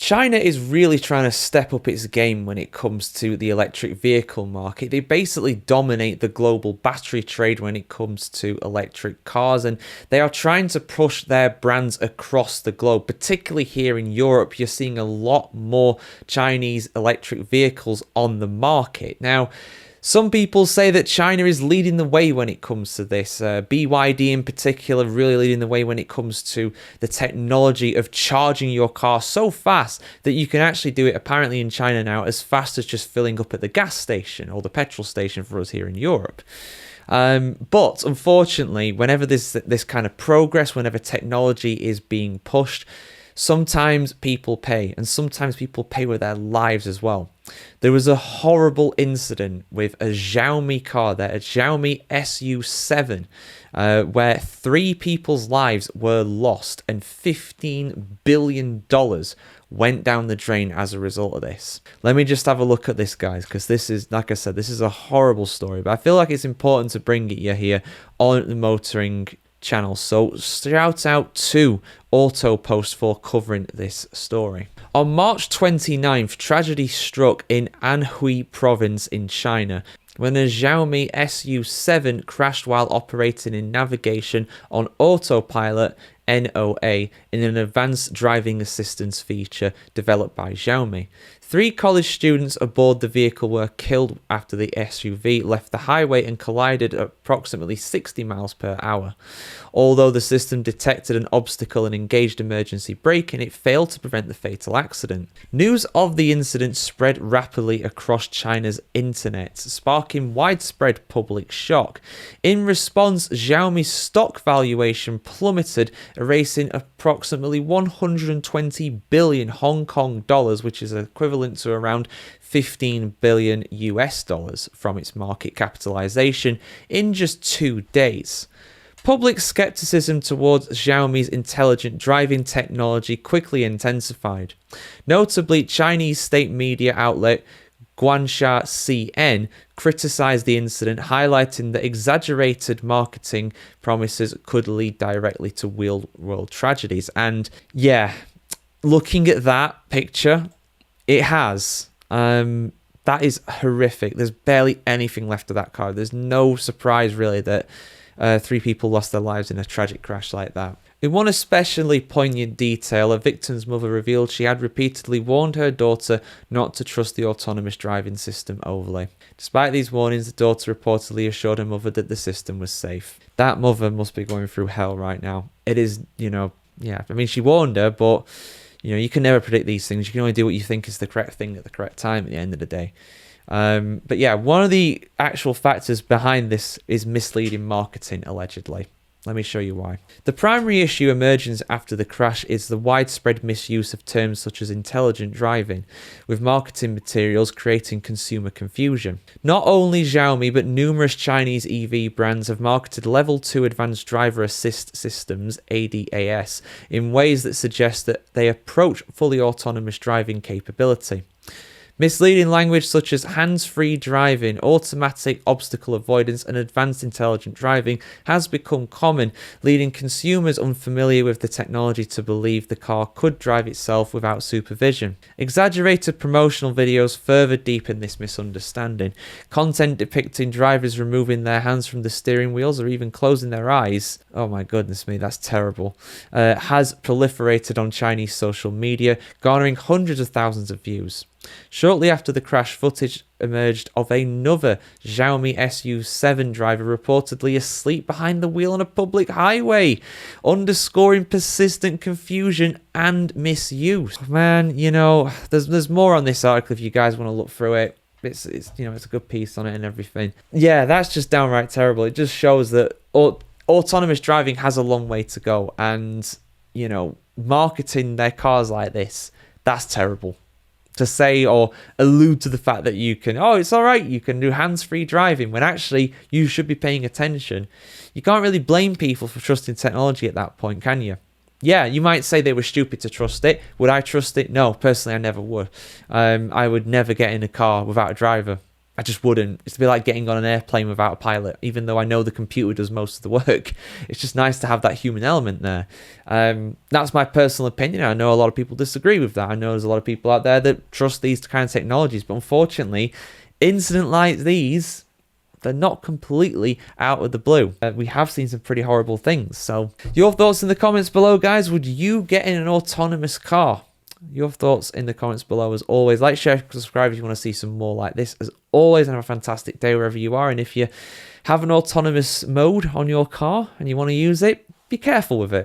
China is really trying to step up its game when it comes to the electric vehicle market. They basically dominate the global battery trade when it comes to electric cars, and they are trying to push their brands across the globe. Particularly here in Europe, you're seeing a lot more Chinese electric vehicles on the market. Now, some people say that China is leading the way when it comes to this. BYD in particular really leading the way when it comes to the technology of charging your car so fast that you can actually do it apparently in China now as fast as just filling up at the gas station or the petrol station for us here in Europe. But unfortunately, whenever this kind of progress, whenever technology is being pushed, sometimes people pay, and sometimes people pay with their lives as well. There was a horrible incident with a Xiaomi car there, a Xiaomi SU7, where 3 people's lives were lost and $15 billion went down the drain as a result of this. Let me just have a look at this, guys, because this is, like I said, this is a horrible story, but I feel like it's important to bring it here on the Motoring channel. So shout out to AutoPost for covering this story. On March 29th, tragedy struck in Anhui province in China when a Xiaomi SU7 crashed while operating in navigation on autopilot NOA in an advanced driving assistance feature developed by Xiaomi. 3 college students aboard the vehicle were killed after the SUV left the highway and collided at approximately 60 miles per hour. Although the system detected an obstacle and engaged emergency braking, it failed to prevent the fatal accident. News of the incident spread rapidly across China's internet, sparking widespread public shock. In response, Xiaomi's stock valuation plummeted, erasing approximately 120 billion Hong Kong dollars, which is equivalent to around 15 billion US dollars from its market capitalization in just 2 days. Public skepticism towards Xiaomi's intelligent driving technology quickly intensified. Notably, Chinese state media outlet Guanxia CN criticized the incident, highlighting that exaggerated marketing promises could lead directly to real-world tragedies. And yeah, looking at that picture, it has. That is horrific. There's barely anything left of that car. There's no surprise, really, that 3 people lost their lives in a tragic crash like that. In one especially poignant detail, a victim's mother revealed she had repeatedly warned her daughter not to trust the autonomous driving system overly. Despite these warnings, the daughter reportedly assured her mother that the system was safe. That mother must be going through hell right now. It is, yeah, I mean, she warned her, but, you can never predict these things. You can only do what you think is the correct thing at the correct time at the end of the day. But yeah, one of the actual factors behind this is misleading marketing, allegedly. Let me show you why. The primary issue emerging after the crash is the widespread misuse of terms such as intelligent driving, with marketing materials creating consumer confusion. Not only Xiaomi, but numerous Chinese EV brands have marketed Level 2 Advanced Driver Assist Systems, ADAS, in ways that suggest that they approach fully autonomous driving capability. Misleading language such as hands-free driving, automatic obstacle avoidance, and advanced intelligent driving has become common, leading consumers unfamiliar with the technology to believe the car could drive itself without supervision. Exaggerated promotional videos further deepen this misunderstanding. Content depicting drivers removing their hands from the steering wheels or even closing their eyes, oh my goodness me, that's terrible, has proliferated on Chinese social media, garnering hundreds of thousands of views. Shortly after the crash, footage emerged of another Xiaomi SU7 driver reportedly asleep behind the wheel on a public highway, underscoring persistent confusion and misuse. Man, there's more on this article if you guys want to look through it. It's a good piece on it and everything. Yeah, that's just downright terrible. It just shows that autonomous driving has a long way to go, and marketing their cars like this, that's terrible. To say or allude to the fact that you can, it's all right, you can do hands-free driving, when actually you should be paying attention. You can't really blame people for trusting technology at that point, can you? Yeah, you might say they were stupid to trust it. Would I trust it? No, personally, I never would. I would never get in a car without a driver. I just wouldn't. It's a bit like getting on an airplane without a pilot, even though I know the computer does most of the work. It's just nice to have that human element there. That's my personal opinion. I know a lot of people disagree with that. I know there's a lot of people out there that trust these kind of technologies, but unfortunately, incidents like these, they're not completely out of the blue. We have seen some pretty horrible things. So your thoughts in the comments below, guys. Would you get in an autonomous car? Your thoughts in the comments below. As always, like, share, subscribe if you want to see some more like this. As always, have a fantastic day wherever you are. And if you have an autonomous mode on your car and you want to use it, be careful with it.